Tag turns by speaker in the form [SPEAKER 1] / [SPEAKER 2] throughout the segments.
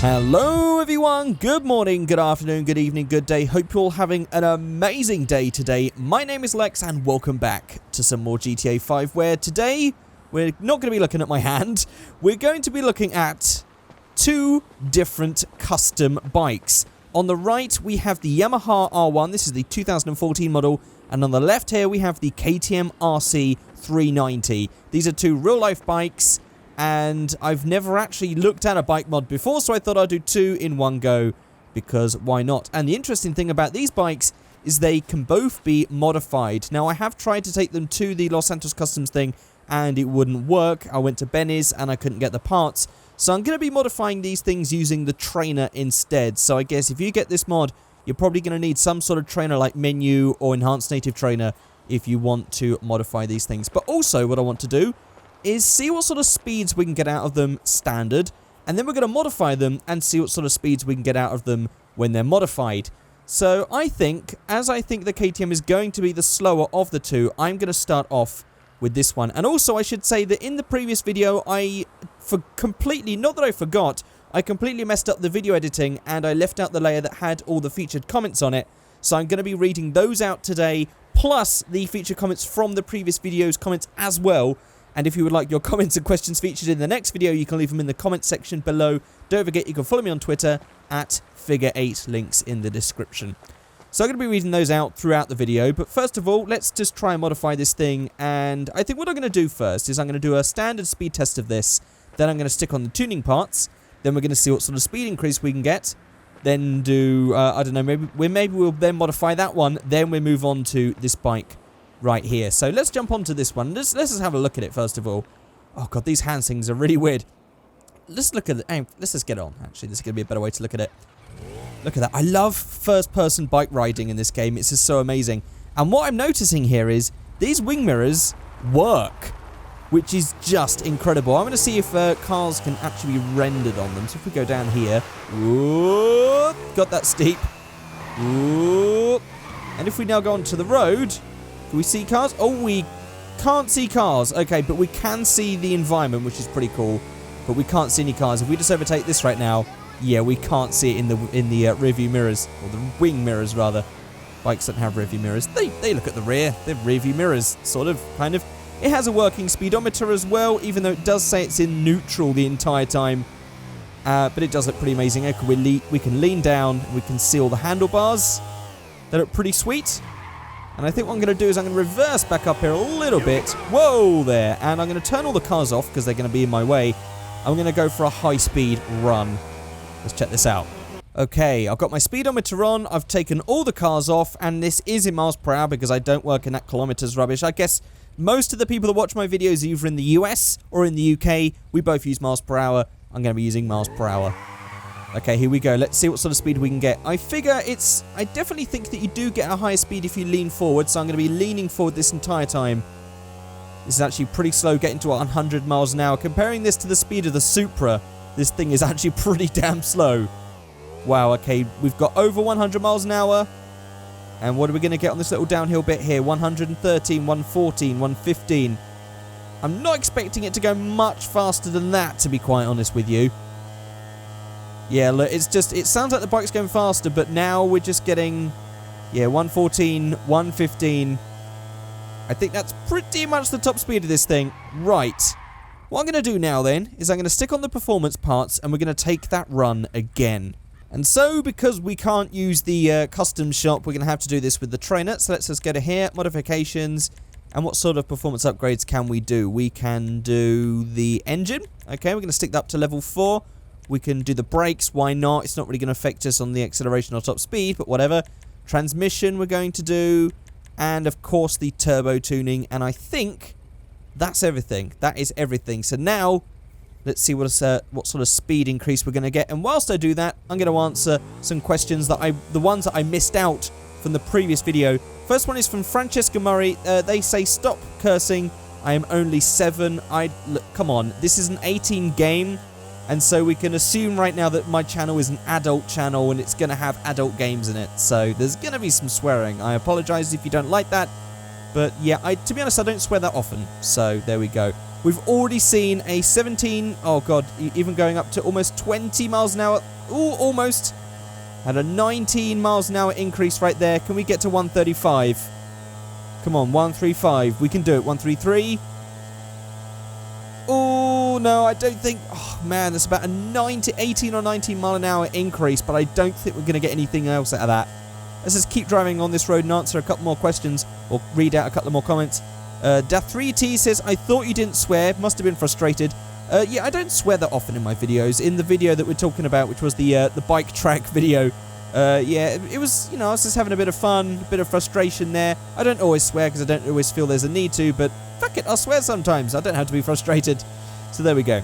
[SPEAKER 1] Hello everyone, good morning, good afternoon, good evening, good day. Hope you're all having an amazing day today. My name is Lex and welcome back to some more GTA 5, where today we're not going to be looking at my hand. We're going to be looking at two different custom bikes. On the right we have the Yamaha R1, this is the 2014 model, and on the left here we have the KTM RC 390. These are two real life bikes, and I've never actually looked at a bike mod before, so I thought I'd do two in one go, because why not? And the interesting thing about these bikes is they can both be modified. Now, I have tried to take them to the Los Santos Customs thing, and it wouldn't work. I went to Benny's, and I couldn't get the parts. So I'm going to be modifying these things using the trainer instead. So I guess if you get this mod, you're probably going to need some sort of trainer like Menu or Enhanced Native Trainer if you want to modify these things. But also what I want to do is see what sort of speeds we can get out of them standard, and then we're going to modify them and see what sort of speeds we can get out of them when they're modified. So I think the KTM is going to be the slower of the two, I'm going to start off with this one. And also I should say that in the previous video I completely messed up the video editing, and I left out the layer that had all the featured comments on it. So I'm going to be reading those out today, plus the featured comments from the previous video's comments as well. And if you would like your comments and questions featured in the next video, you can leave them in the comment section below. Don't forget, you can follow me on Twitter at Figureight, links in the description. So I'm going to be reading those out throughout the video. But first of all, let's just try and modify this thing. And I think what I'm going to do first is I'm going to do a standard speed test of this. Then I'm going to stick on the tuning parts. Then we're going to see what sort of speed increase we can get. Then do, I don't know, maybe we'll then modify that one. Then we'll move on to this bike right here. So let's jump onto this one. Let's just have a look at it first of all. Oh god, these hand things are really weird. Let's look at it. Let's just get on. Actually, this is going to be a better way to look at it. Look at that. I love first-person bike riding in this game. It's just so amazing. And what I'm noticing here is these wing mirrors work, which is just incredible. I'm going to see if cars can actually be rendered on them. So if we go down here, whoop, got that steep. Whoop. And if we now go onto the road, can we see cars? Oh, we can't see cars. Okay, but we can see the environment, which is pretty cool. But we can't see any cars. If we just overtake this right now, yeah, we can't see it in the rear view mirrors, or the wing mirrors rather. Bikes don't have rear view mirrors. They look at the rear. They're rear view mirrors, sort of, kind of. It has a working speedometer as well, even though it does say it's in neutral the entire time. But it does look pretty amazing. We can lean down. We can see all the handlebars. They look pretty sweet. And I think what I'm going to do is I'm going to reverse back up here a little bit. Whoa there. And I'm going to turn all the cars off because they're going to be in my way. I'm going to go for a high-speed run. Let's check this out. Okay, I've got my speedometer on. I've taken all the cars off. And this is in miles per hour because I don't work in that kilometers rubbish. I guess most of the people that watch my videos, either in the US or in the UK, we both use miles per hour. I'm going to be using miles per hour. Okay, here we go. Let's see what sort of speed we can get. I definitely think that you do get a higher speed if you lean forward, so I'm going to be leaning forward this entire time. This is actually pretty slow getting to 100 miles an hour. Comparing this to the speed of the Supra, this thing is actually pretty damn slow. Wow, okay, we've got over 100 miles an hour. And what are we going to get on this little downhill bit here? 113, 114, 115. I'm not expecting it to go much faster than that, to be quite honest with you. Yeah, look, it sounds like the bike's going faster, but now we're just getting, yeah, 114, 115. I think that's pretty much the top speed of this thing. Right. What I'm going to do now then is I'm going to stick on the performance parts and we're going to take that run again. And so, because we can't use the custom shop, we're going to have to do this with the trainer. So let's just go to here, modifications, and what sort of performance upgrades can we do? We can do the engine. Okay, we're going to stick that up to level 4. We can do the brakes, why not? It's not really going to affect us on the acceleration or top speed, but whatever. Transmission we're going to do, and of course the turbo tuning, and I think that's everything. That is everything. So now, let's see what sort of speed increase we're going to get. And whilst I do that, I'm going to answer some questions the ones that I missed out from the previous video. First one is from Francesca Murray. They say, stop cursing. I am only 7. Look, come on, this is an 18 game. And so we can assume right now that my channel is an adult channel and it's going to have adult games in it. So there's going to be some swearing. I apologize if you don't like that. But yeah, to be honest, I don't swear that often. So there we go. We've already seen a 17, oh god, even going up to almost 20 miles an hour. Ooh, almost. And a 19 miles an hour increase right there. Can we get to 135? Come on, 135. We can do it. 133. Oh, no, I don't think... Oh, man, that's about a 18 or 19 mile an hour increase, but I don't think we're going to get anything else out of that. Let's just keep driving on this road and answer a couple more questions, or read out a couple more comments. Da3T says, I thought you didn't swear. Must have been frustrated. Yeah, I don't swear that often in my videos. In the video that we're talking about, which was the bike track video, yeah, it was, you know, I was just having a bit of fun, a bit of frustration there. I don't always swear because I don't always feel there's a need to, but fuck it, I'll swear sometimes. I don't have to be frustrated. So there we go.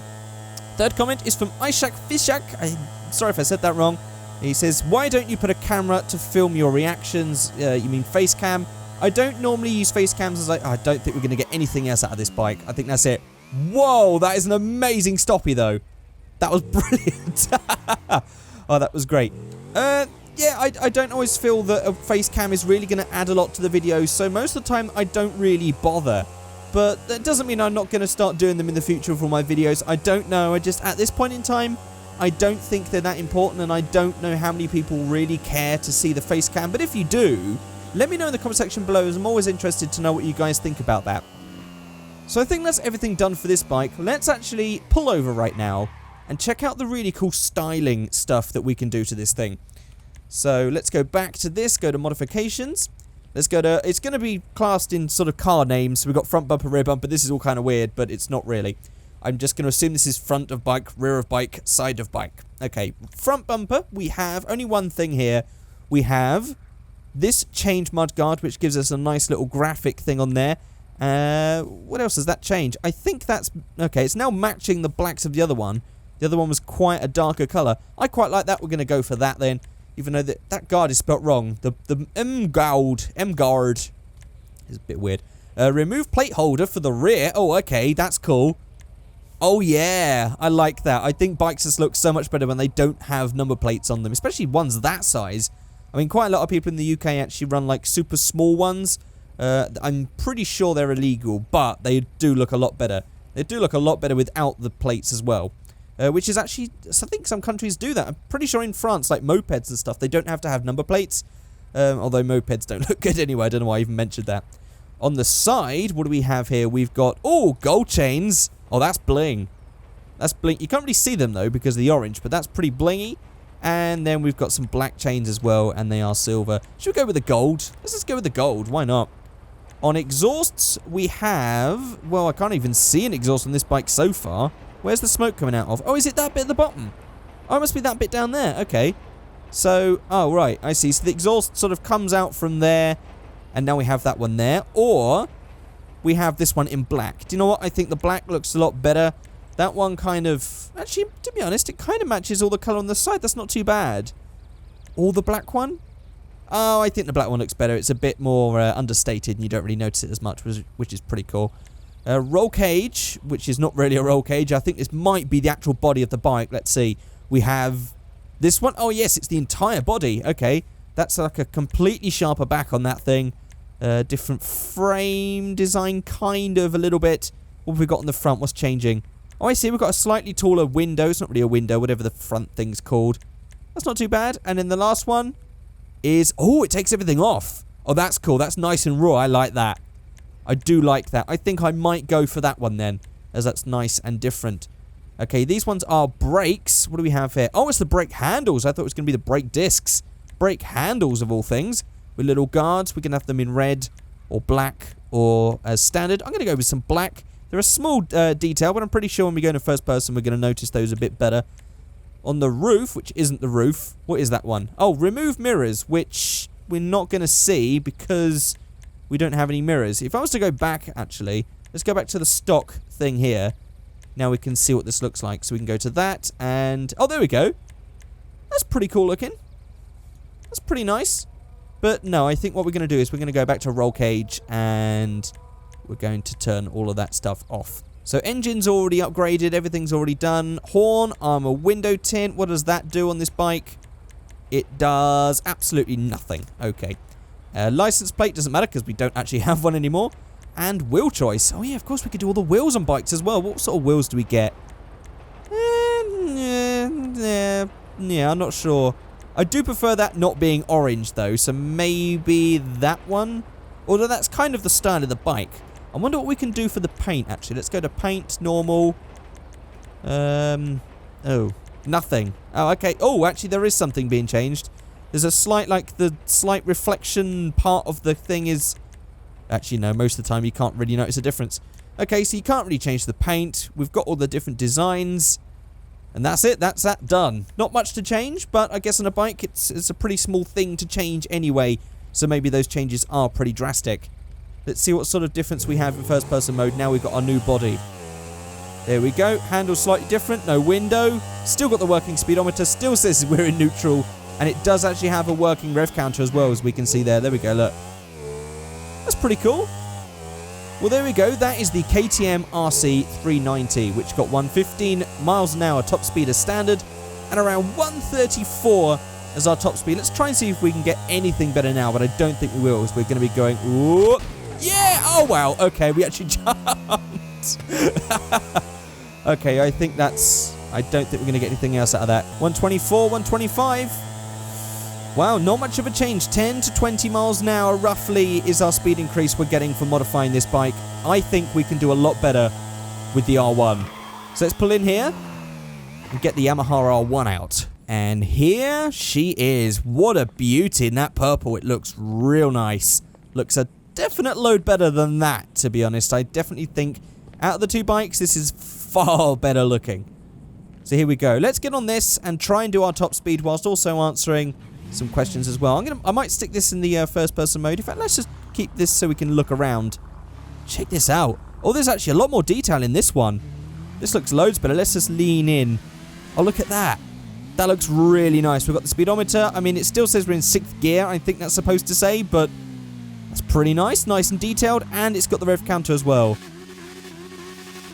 [SPEAKER 1] Third comment is from Ishak Fishak. I'm sorry if I said that wrong. He says, why don't you put a camera to film your reactions? You mean face cam? I don't normally use face cams as I don't think we're going to get anything else out of this bike. I think that's it. Whoa, that is an amazing stoppie though. That was brilliant. Oh, that was great. Yeah, I don't always feel that a face cam is really going to add a lot to the video, so most of the time I don't really bother. But that doesn't mean I'm not going to start doing them in the future for my videos. I don't know. I just, at this point in time, I don't think they're that important, and I don't know how many people really care to see the face cam. But if you do, let me know in the comment section below, as I'm always interested to know what you guys think about that. So I think that's everything done for this bike. Let's actually pull over right now and check out the really cool styling stuff that we can do to this thing. So let's go back to this, go to modifications. Let's go to, it's going to be classed in sort of car names. So we've got front bumper, rear bumper. This is all kind of weird, but it's not really. I'm just going to assume this is front of bike, rear of bike, side of bike. Okay, front bumper, we have only one thing here. We have this change mudguard, which gives us a nice little graphic thing on there. What else does that change? I think that's... Okay, it's now matching the blacks of the other one. The other one was quite a darker colour. I quite like that. We're going to go for that then. Even though that guard is spelt wrong. The M-guard is a bit weird. Remove plate holder for the rear. Oh, okay, that's cool. Oh, yeah, I like that. I think bikes just look so much better when they don't have number plates on them, especially ones that size. I mean, quite a lot of people in the UK actually run, like, super small ones. I'm pretty sure they're illegal, but they do look a lot better. They do look a lot better without the plates as well. Which is actually, I think some countries do that. I'm pretty sure in France, like mopeds and stuff, they don't have to have number plates. Although mopeds don't look good anyway. I don't know why I even mentioned that. On the side, what do we have here? We've got, oh, gold chains. Oh, that's bling. That's bling. You can't really see them, though, because of the orange, but that's pretty blingy. And then we've got some black chains as well, and they are silver. Should we go with the gold? Let's just go with the gold. Why not? On exhausts, we have... Well, I can't even see an exhaust on this bike so far. Where's the smoke coming out of? Oh, is it that bit at the bottom? Oh, it must be that bit down there. Okay. So, oh, right. I see. So the exhaust sort of comes out from there, and now we have that one there. Or we have this one in black. Do you know what? I think the black looks a lot better. That one kind of... Actually, to be honest, it kind of matches all the colour on the side. That's not too bad. Or the black one? Oh, I think the black one looks better. It's a bit more understated, and you don't really notice it as much, which is pretty cool. Roll cage, which is not really a roll cage. I think this might be the actual body of the bike. Let's see. We have this one. Oh, yes, it's the entire body. Okay. That's like a completely sharper back on that thing. Different frame design, kind of, a little bit. What have we got on the front? What's changing? Oh, I see. We've got a slightly taller window. It's not really a window, whatever the front thing's called. That's not too bad. And then the last one is... Oh, it takes everything off. Oh, that's cool. That's nice and raw. I like that. I do like that. I think I might go for that one then, as that's nice and different. Okay, these ones are brakes. What do we have here? Oh, it's the brake handles. I thought it was going to be the brake discs. Brake handles, of all things, with little guards. We can have them in red or black or as standard. I'm going to go with some black. They're a small detail, but I'm pretty sure when we go into first person, we're going to notice those a bit better. On the roof, which isn't the roof, what is that one? Oh, remove mirrors, which we're not going to see because... we don't have any mirrors. If I was to go back, actually, let's go back to the stock thing here. Now we can see what this looks like. So we can go to that and... Oh, there we go. That's pretty cool looking. That's pretty nice. But no, I think what we're going to do is we're going to go back to roll cage and we're going to turn all of that stuff off. So engine's already upgraded. Everything's already done. Horn, armor, window tint. What does that do on this bike? It does absolutely nothing. Okay. License plate doesn't matter because we don't actually have one anymore. and wheel choice. Oh yeah, of course we could do all the wheels on bikes as well. What sort of wheels do we get? Yeah, I'm not sure. I do prefer that not being orange though, so maybe that one. Although that's kind of the style of the bike. I wonder what we can do for the paint actually. Let's go to paint, normal. Oh, nothing. Oh, okay. Oh, actually there is something being changed. There's a slight, like the slight reflection part of the thing is... Actually no, most of the time you can't really notice a difference. Okay, so you can't really change the paint. We've got all the different designs. And that's it. That's that done. Not much to change, but I guess on a bike it's a pretty small thing to change anyway. So maybe those changes are pretty drastic. Let's see what sort of difference we have in first person mode. Now we've got our new body. There we go. Handle slightly different. No window. Still got the working speedometer. Still says we're in neutral. And it does actually have a working rev counter as well, as we can see there. There we go. Look. That's pretty cool. Well, there we go. That is the KTM RC 390, which got 115 miles an hour top speed as standard and around 134 as our top speed. Let's try and see if we can get anything better now, but I don't think we will, as we're going to be going... Whoop. Yeah! Oh, wow. Okay, we actually jumped. Okay, I think that's... I don't think we're going to get anything else out of that. 124, 125. Wow, not much of a change. 10 to 20 miles an hour roughly is our speed increase we're getting for modifying this bike. I think we can do a lot better with the R1. So let's pull in here and get the Yamaha R1 out. And here she is. What a beauty in that purple. It looks real nice. Looks a definite load better than that, to be honest. I definitely think out of the two bikes, this is far better looking. So here we go. Let's get on this and try and do our top speed whilst also answering some questions as well. I might stick this in the first person mode. In fact, let's just keep this so we can look around. Check this out. Oh, there's actually a lot more detail in this one. This looks loads better. Let's just lean in. Oh, look at that. That looks really nice. We've got the speedometer. I mean, it still says we're in 6th gear, I think that's supposed to say, but that's pretty nice. Nice and detailed, and it's got the rev counter as well.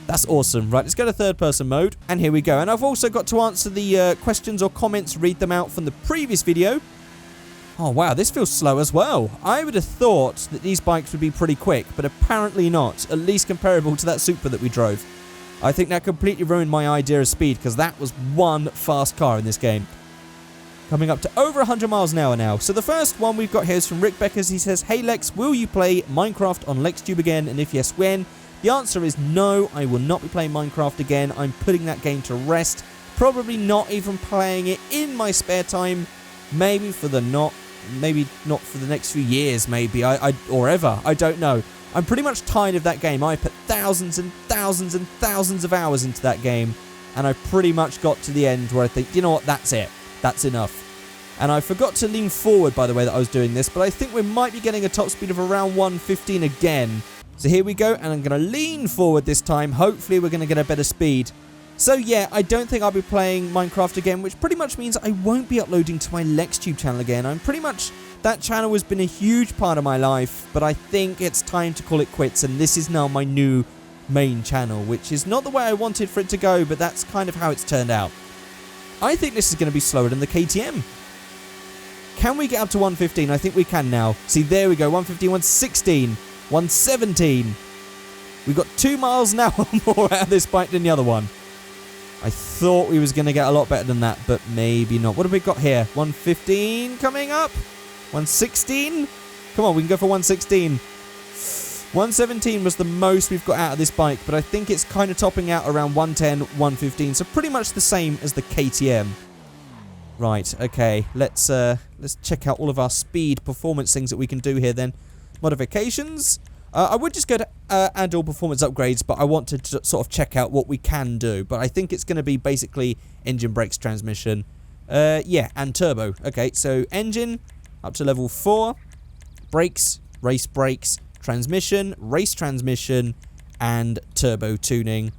[SPEAKER 1] That's awesome. Right, let's go to third person mode. And here we go. And I've also got to answer the questions or comments, read them out from the previous video. Oh, wow, this feels slow as well. I would have thought that these bikes would be pretty quick, but apparently not. At least comparable to that Supra that we drove. I think that completely ruined my idea of speed, because that was one fast car in this game. Coming up to over 100 miles an hour now. So the first one we've got here is from Rick Beckers. He says, "Hey Lex, will you play Minecraft on LexTube again? And if yes, when?" The answer is no, I will not be playing Minecraft again. I'm putting that game to rest. Probably not even playing it in my spare time. Maybe not for the next few years, maybe, or ever. I don't know. I'm pretty much tired of that game. I put thousands and thousands and thousands of hours into that game, and I pretty much got to the end where I think, you know what, that's it. That's enough. And I forgot to lean forward, by the way, that I was doing this, but I think we might be getting a top speed of around 115 again. So here we go, and I'm going to lean forward this time. Hopefully we're going to get a better speed. So yeah, I don't think I'll be playing Minecraft again, which pretty much means I won't be uploading to my LexTube channel again. That channel has been a huge part of my life, but I think it's time to call it quits, and this is now my new main channel, which is not the way I wanted for it to go, but that's kind of how it's turned out. I think this is going to be slower than the KTM. Can we get up to 115? I think we can now. See, there we go, 115, 116, 117. We've got 2 miles an hour more out of this bike than the other one. I thought we was going to get a lot better than that, but maybe not. What have we got here? 115 coming up? 116? Come on, we can go for 116. 117 was the most we've got out of this bike, but I think it's kind of topping out around 110, 115. So pretty much the same as the KTM. Right, okay. Let's check out all of our speed performance things that we can do here then. Modifications. I would just go to add all performance upgrades, but I want to sort of check out what we can do. But I think it's going to be basically engine, brakes, transmission. Yeah, and turbo. Okay, so engine up to level 4. Brakes, race brakes, transmission, race transmission, and turbo tuning.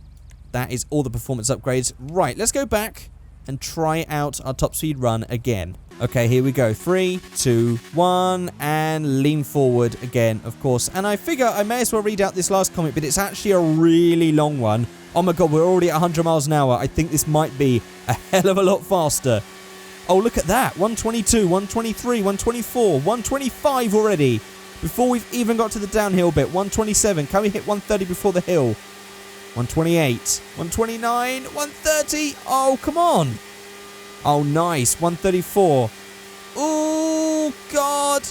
[SPEAKER 1] That is all the performance upgrades. Right, let's go back and try out our top speed run again. Okay, here we go. 3, 2, 1, and lean forward again, of course. And I figure I may as well read out this last comment, but it's actually a really long one. Oh my god, we're already at 100 miles an hour. I think this might be a hell of a lot faster. Oh, look at that. 122, 123, 124, 125 already. before we've even got to the downhill bit. 127. Can we hit 130 before the hill? 128. 129. 130. Oh, come on. Oh, nice. 134. Oh, God.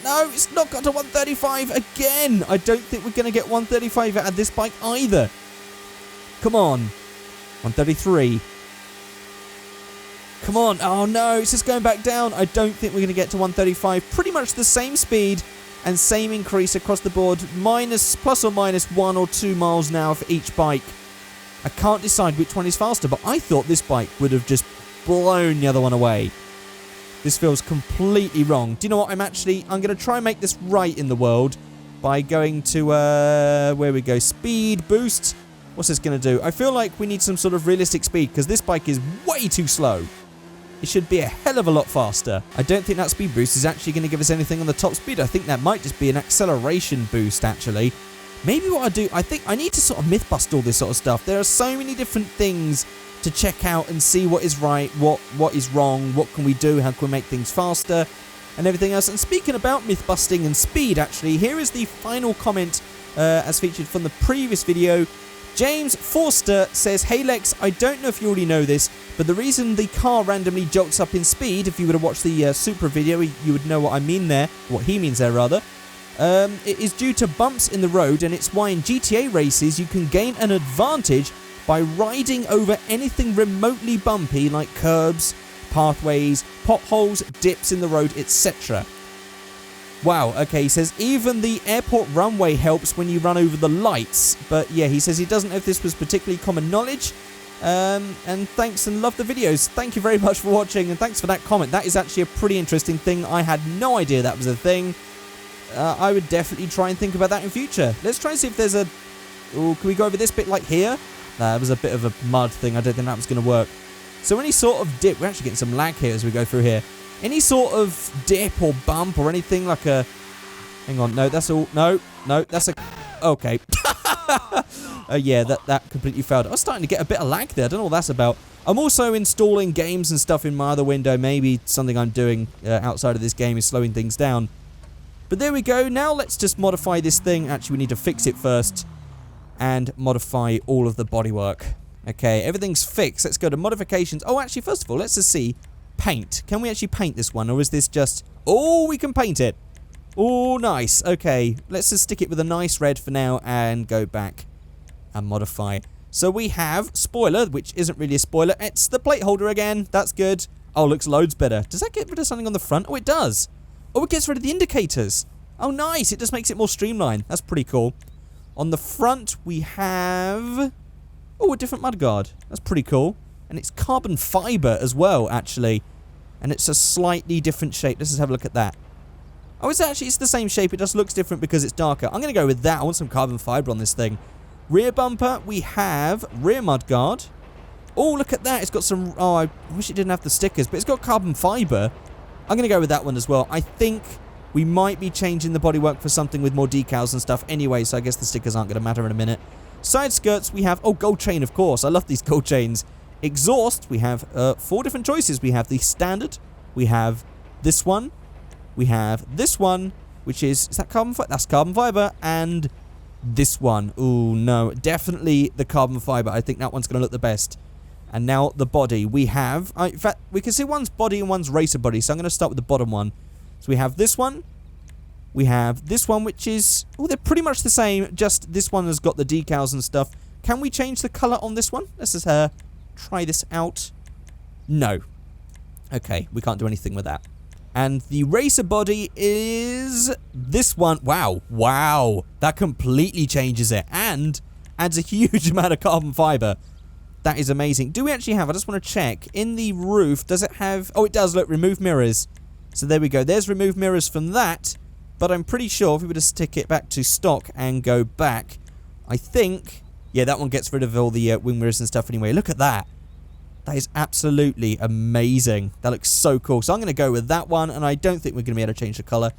[SPEAKER 1] No, it's not got to 135 again. I don't think we're going to get 135 out of this bike either. Come on. 133. Come on. Oh, no. It's just going back down. I don't think we're going to get to 135. Pretty much the same speed and same increase across the board. Plus or minus 1 or 2 miles an hour for each bike. I can't decide which one is faster, but I thought this bike would have just blown the other one away. This feels completely wrong. Do you know what? I'm going to try and make this right in the world by going to, where we go, speed boost. What's this going to do? I feel like we need some sort of realistic speed because this bike is way too slow. It should be a hell of a lot faster. I don't think that speed boost is actually going to give us anything on the top speed. I think that might just be an acceleration boost, actually. Maybe what I do, I think I need to sort of myth bust all this sort of stuff. There are so many different things to check out and see what is right, what is wrong, what can we do, how can we make things faster, and everything else. And speaking about myth busting and speed, actually, here is the final comment as featured from the previous video. James Forster says, "Hey Lex, I don't know if you already know this, but the reason the car randomly jolts up in speed, if you were to watch the Supra video, you would know what I mean there, what he means there rather. It is due to bumps in the road, and it's why in GTA races you can gain an advantage by riding over anything remotely bumpy like curbs, pathways, potholes, dips in the road, etc." Wow, okay, he says even the airport runway helps when you run over the lights. But yeah, he says he doesn't know if this was particularly common knowledge. And thanks and love the videos. Thank you very much for watching and thanks for that comment. That is actually a pretty interesting thing. I had no idea that was a thing. I would definitely try and think about that in future. Let's try and see if there's a... Oh, can we go over this bit like here? That was a bit of a mud thing. I don't think that was going to work. So any sort of dip... We're actually getting some lag here as we go through here. Any sort of dip or bump or anything like a... Hang on. No, that's all... No, that's a... Okay. Yeah, that completely failed. I was starting to get a bit of lag there. I don't know what that's about. I'm also installing games and stuff in my other window. Maybe something I'm doing outside of this game is slowing things down. But there we go. Now let's just modify this thing. Actually, we need to fix it first. And modify all of the bodywork. Okay, everything's fixed. Let's go to modifications. Oh, actually, first of all, let's just see. Paint. Can we actually paint this one? Or is this just... Oh, we can paint it. Oh, nice. Okay, let's just stick it with a nice red for now and go back and modify. So we have spoiler, which isn't really a spoiler. It's the plate holder again. That's good. Oh, looks loads better. Does that get rid of something on the front? Oh, it does. Oh, it gets rid of the indicators. Oh, nice. It just makes it more streamlined. That's pretty cool. On the front, we have... Oh, a different mudguard. That's pretty cool. And it's carbon fiber as well, actually. And it's a slightly different shape. Let's just have a look at that. Oh, it's the same shape. It just looks different because it's darker. I'm going to go with that. I want some carbon fiber on this thing. Rear bumper, we have rear mudguard. Oh, look at that. It's got some... Oh, I wish it didn't have the stickers, but it's got carbon fiber. I'm going to go with that one as well. I think we might be changing the bodywork for something with more decals and stuff anyway, so I guess the stickers aren't going to matter in a minute. Side skirts, we have... Oh, gold chain, of course. I love these gold chains. Exhaust, we have 4 different choices. We have the standard. We have this one. We have this one, which is that carbon fiber? That's carbon fiber. And this one. Oh, no. Definitely the carbon fiber. I think that one's going to look the best. And now the body. We have... in fact, we can see one's body and one's racer body. So I'm going to start with the bottom one. So we have this one. We have this one, which is... Oh, they're pretty much the same. Just this one has got the decals and stuff. Can we change the colour on this one? Let's just try this out. No. Okay, we can't do anything with that. And the racer body is this one. Wow. Wow. That completely changes it. And adds a huge amount of carbon fiber. That is amazing. Do we actually have... I just want to check. In the roof, does it have... Oh, it does. Look, remove mirrors. So there we go. There's remove mirrors from that. But I'm pretty sure if we were to stick it back to stock and go back, I think... Yeah, that one gets rid of all the wing mirrors and stuff anyway. Look at that. That is absolutely amazing. That looks so cool. So I'm going to go with that one, and I don't think we're going to be able to change the colour.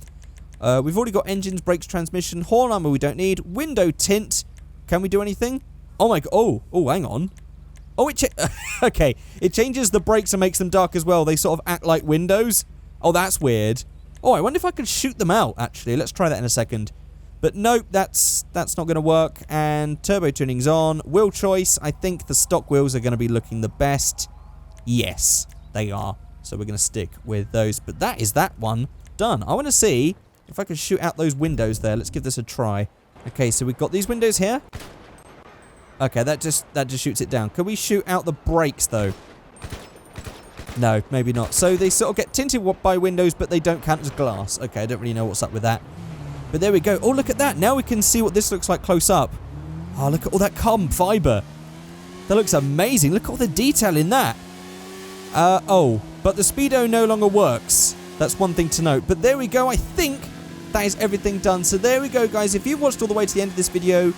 [SPEAKER 1] We've already got engines, brakes, transmission, horn armour we don't need. Window tint. Can we do anything? Oh my god. Oh, hang on. Oh, okay. It changes the brakes and makes them dark as well. They sort of act like windows. Oh, that's weird. Oh, I wonder if I could shoot them out, actually. Let's try that in a second. But nope, that's not going to work. And turbo tuning's on. Wheel choice. I think the stock wheels are going to be looking the best. Yes, they are. So we're going to stick with those. But that is that one done. I want to see if I can shoot out those windows there. Let's give this a try. Okay, so we've got these windows here. Okay, that just shoots it down. Can we shoot out the brakes, though? No, maybe not. So they sort of get tinted by windows, but they don't count as glass. Okay, I don't really know what's up with that. But there we go. Oh, look at that. Now we can see what this looks like close up. Oh, look at all that carbon fiber. That looks amazing. Look at all the detail in that. Oh, but the speedo no longer works. That's one thing to note. But there we go. I think that is everything done. So there we go, guys. If you've watched all the way to the end of this video,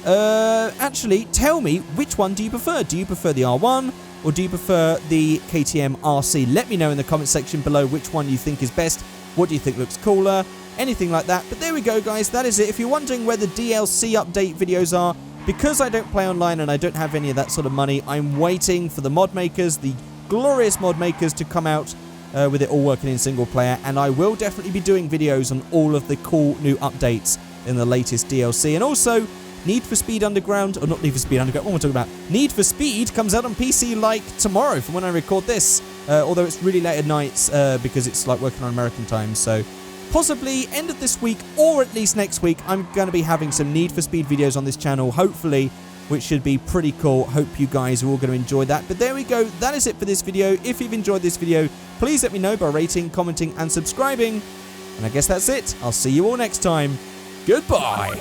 [SPEAKER 1] actually, tell me, which one do you prefer? Do you prefer the R1 or do you prefer the KTM RC? Let me know in the comment section below which one you think is best. What do you think looks cooler? Anything like that. But there we go, guys. That is it. If you're wondering where the DLC update videos are, because I don't play online and I don't have any of that sort of money, I'm waiting for the mod makers, the glorious mod makers, to come out with it all working in single player. And I will definitely be doing videos on all of the cool new updates in the latest DLC. And also, Need for Speed Underground, or not Need for Speed Underground, what am I talking about? Need for Speed comes out on PC like tomorrow from when I record this, although it's really late at night because it's like working on American time. So possibly end of this week or at least next week, I'm going to be having some Need for Speed videos on this channel, hopefully, which should be pretty cool. Hope you guys are all going to enjoy that. But there we go. That is it for this video. If you've enjoyed this video, please let me know by rating, commenting, and subscribing. And I guess that's it. I'll see you all next time. Goodbye.